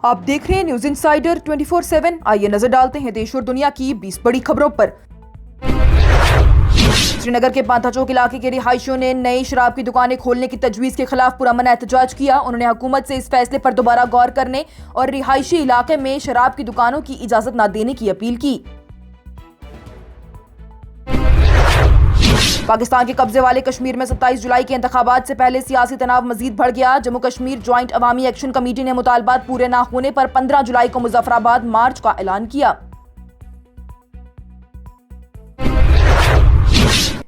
आप देख रहे हैं न्यूज इंसाइडर 24/7। आइए नजर डालते हैं देश और दुनिया की 20 बड़ी खबरों पर। श्रीनगर के पांथा चौक इलाके के रिहायशियों ने नई शराब की दुकानें खोलने की तजवीज के खिलाफ पुरअमन एहतजाज किया। उन्होंने हुकूमत से इस फैसले पर दोबारा गौर करने और रिहायशी इलाके में शराब की दुकानों की इजाजत न देने की अपील की। पाकिस्तान के कब्जे वाले कश्मीर में 27 जुलाई के इंतखाबात से पहले सियासी तनाव मजीद बढ़ गया। जम्मू कश्मीर ज्वाइंट अवामी एक्शन कमेटी ने मुतालबात पूरे न होने पर 15 जुलाई को मुजफ्फराबाद मार्च का ऐलान किया।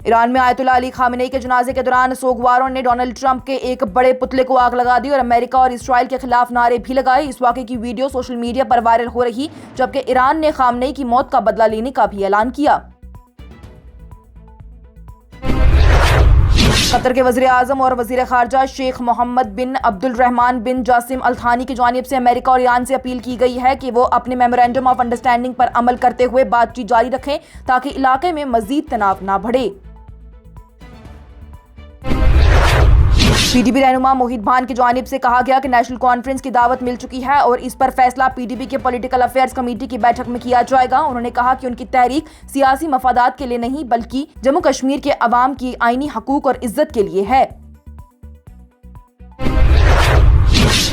ईरान में आयतुल्लाह अली खामेनेई के जनाजे के दौरान सोगवारों ने डोनाल्ड ट्रंप के एक बड़े पुतले को आग लगा दी और अमेरिका और इसराइल के खिलाफ नारे भी लगाए। इस वाक़े की वीडियो सोशल मीडिया पर वायरल हो रही, जबकि ईरान ने खामेनेई की मौत का बदला लेने का भी ऐलान किया। कतर के वज़ीर आज़म और वज़ीर ख़ारजा शेख मोहम्मद बिन अब्दुल रहमान बिन जासिम अल थानी की जानिब से अमेरिका और ईरान से अपील की गई है कि वो अपने मेमोरेंडम ऑफ अंडरस्टैंडिंग पर अमल करते हुए बातचीत जारी रखें ताकि इलाके में मज़ीद तनाव न बढ़े। पीडीपी रहनुमा मोहित भान की जानिब से कहा गया कि नेशनल कॉन्फ्रेंस की दावत मिल चुकी है और इस पर फैसला पीडीपी के पॉलिटिकल अफेयर्स कमेटी की बैठक में किया जाएगा। उन्होंने कहा कि उनकी तहरीक सियासी मफादात के लिए नहीं बल्कि जम्मू कश्मीर के अवाम की आईनी हकूक और इज्जत के लिए है।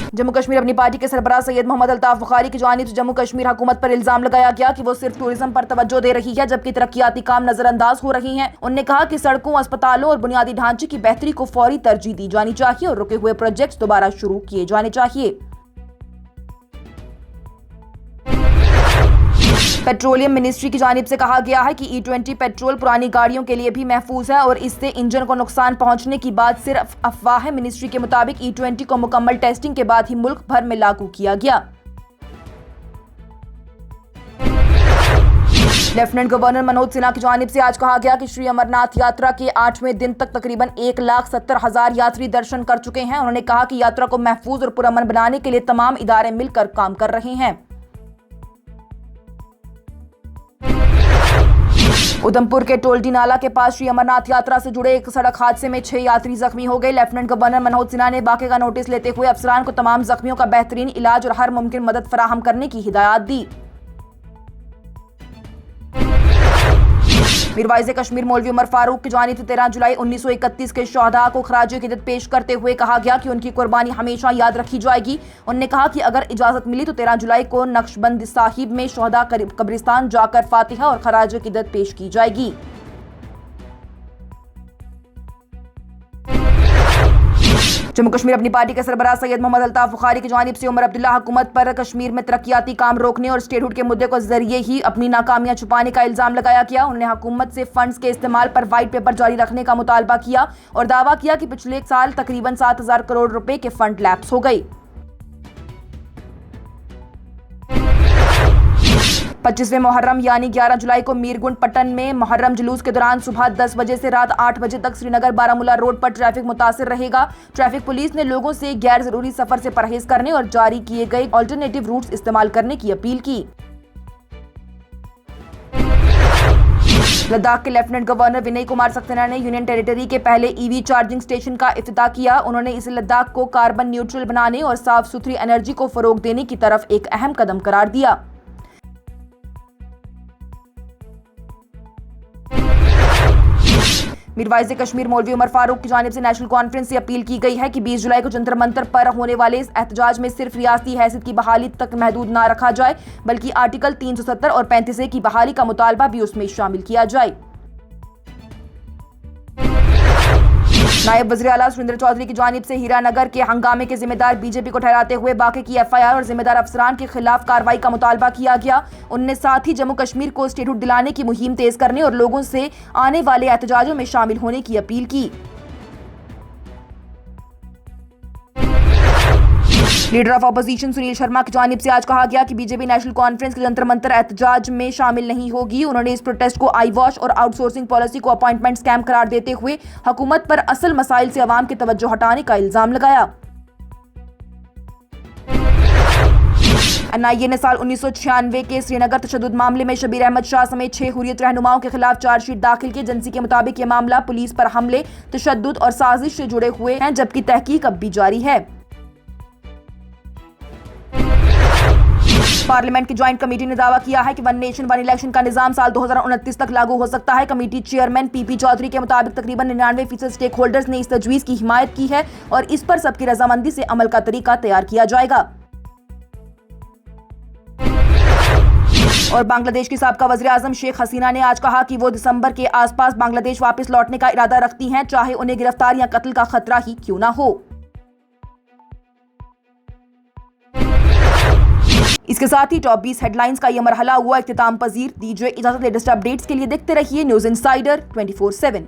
जम्मू कश्मीर अपनी पार्टी के सरबराह सैयद मोहम्मद अल्ताफ बुखारी की जानिब से जम्मू कश्मीर हुकूमत पर इल्जाम लगाया गया कि वो सिर्फ टूरिज्म पर तवज्जो दे रही है जबकि तरक्याती काम नजरअंदाज हो रही हैं। उन्होंने कहा कि सड़कों, अस्पतालों और बुनियादी ढांचे की बेहतरी को फौरी तरजीह दी जानी चाहिए और रुके हुए प्रोजेक्ट्स दोबारा शुरू किए जाने चाहिए। पेट्रोलियम मिनिस्ट्री की जानिब से कहा गया है कि E20 पेट्रोल पुरानी गाड़ियों के लिए भी महफूज है और इससे इंजन को नुकसान पहुंचने की बात सिर्फ अफवाह है। मिनिस्ट्री के मुताबिक E20 को मुकम्मल टेस्टिंग के बाद ही मुल्क भर में लागू किया गया। लेफ्टिनेंट गवर्नर मनोज सिन्हा की जानिब से आज कहा गया कि श्री अमरनाथ यात्रा के 8वें दिन तक तकरीबन 1,70,000 यात्री दर्शन कर चुके हैं। उन्होंने कहा कि यात्रा को महफूज और पुरअमन बनाने के लिए तमाम इदारे मिलकर काम कर रहे हैं। उधमपुर के टोलडी नाला के पास श्री अमरनाथ यात्रा से जुड़े एक सड़क हादसे में 6 यात्री जख्मी हो गए। लेफ्टिनेंट गवर्नर मनोज सिन्हा ने वाक़े का नोटिस लेते हुए अफसरान को तमाम जख्मियों का बेहतरीन इलाज और हर मुमकिन मदद फराहम करने की हिदायत दी। मीरवाइज़ कश्मीर मौलवी उमर फारूक की जानिब से 13 जुलाई 1931 के शहदा को खराज अक़ीदत पेश करते हुए कहा गया कि उनकी कुर्बानी हमेशा याद रखी जाएगी। उन्होंने कहा कि अगर इजाज़त मिली तो 13 जुलाई को नक्शबंद साहिब में शहदा कब्रिस्तान जाकर फातिहा और खराज अक़ीदत पेश की जाएगी। जम्मू कश्मीर अपनी पार्टी के सरबराह सैयद मोहम्मद अल्ताफ बुखारी की जानिब से उमर अब्दुल्ला हुकूमत पर कश्मीर में तरक्याती काम रोकने और स्टेटहुड के मुद्दे को जरिए ही अपनी नाकामियां छुपाने का इल्जाम लगाया गया। उन्होंने हुकूमत से फंड्स के इस्तेमाल पर वाइट पेपर जारी रखने का मुतालबा किया और दावा किया कि पिछले साल तकरीबन 7,000 करोड़ रुपए के फंड लैप्स हो गए। 25वें मुहर्रम यानी 11 जुलाई को मीरगुंड पट्टन में मुहर्रम जुलूस के दौरान सुबह 10 बजे से रात 8 बजे तक श्रीनगर बारामूला रोड पर ट्रैफिक मुतासिर रहेगा। ट्रैफिक पुलिस ने लोगों से गैर जरूरी सफर से परहेज करने और जारी किए गए अल्टरनेटिव रूट्स इस्तेमाल करने की अपील की। लद्दाख के लेफ्टिनेंट गवर्नर विनय कुमार सक्सेना ने यूनियन टेरिटरी के पहले EV चार्जिंग स्टेशन का इफ्तिताह किया। उन्होंने इसे लद्दाख को कार्बन न्यूट्रल बनाने और साफ सुथरी एनर्जी को फरोग देने की तरफ एक अहम कदम करार दिया। मीरवाइज़ कश्मीर मौलवी उमर फारूक की जानिब से नेशनल कॉन्फ्रेंस से अपील की गई है कि 20 जुलाई को जंतर मंतर पर होने वाले इस एहतजाज में सिर्फ रियासती हैसियत की बहाली तक महदूद न रखा जाए बल्कि आर्टिकल 370 और 35A की बहाली का मुतालबा भी उसमें शामिल किया जाए। नायब वज़ीर आला सुरेंद्र चौधरी की जानिब से हीरानगर के हंगामे के जिम्मेदार बीजेपी को ठहराते हुए वाक़े की FIR और जिम्मेदार अफसरान के खिलाफ कार्रवाई का मुतालबा किया गया। उनने साथ ही जम्मू कश्मीर को स्टेटहुड दिलाने की मुहिम तेज करने और लोगों से आने वाले एहतजाजों में शामिल होने की अपील की। Leader of opposition Sunil Sharma की जानिब से आज कहा गया कि बीजेपी नेशनल कॉन्फ्रेंस के जंतर मंतर एहतजाज में शामिल नहीं होगी। उन्होंने इस प्रोटेस्ट को आई वॉश और आउटसोर्सिंग पॉलिसी को अपॉइंटमेंट स्कैम करार देते हुए हुकूमत पर असल मसाइल से अवाम की तवज्जो हटाने का इल्जाम लगाया। NIA ने साल 1996 के श्रीनगर तशद्दुद मामले में शबीर अहमद शाह समेत 6 हुर्रियत रहनुमाओं के खिलाफ चार्जशीट दाखिल की। एजेंसी के मुताबिक ये मामला पुलिस पर हमले, तशद्दुद और साजिश से जुड़े हुए हैं जबकि तहकीक अब भी जारी है। पार्लियामेंट की ज्वाइंट कमेटी ने दावा किया है कि वन नेशन वन इलेक्शन का निजाम साल 2029 तक लागू हो सकता है। कमेटी चेयरमैन पीपी चौधरी के मुताबिक तकरीबन 99% स्टेक होल्डर्स ने इस तजवीज की हिमायत की है और इस पर सबकी रजामंदी से अमल का तरीका तैयार किया जाएगा। और बांग्लादेश की साबका वज़ीर आज़म शेख हसीना ने आज कहा कि वो दिसंबर के आसपास बांग्लादेश वापस लौटने का इरादा रखती हैं, चाहे उन्हें गिरफ्तार या कत्ल का खतरा ही क्यों ना हो। इसके साथ ही टॉप 20 हेडलाइंस का यह मरहला हुआ इख्तिताम पजीर। दीजिए इजाजत। लेटेस्ट अपडेट्स के लिए देखते रहिए न्यूज़ इनसाइडर 24/7।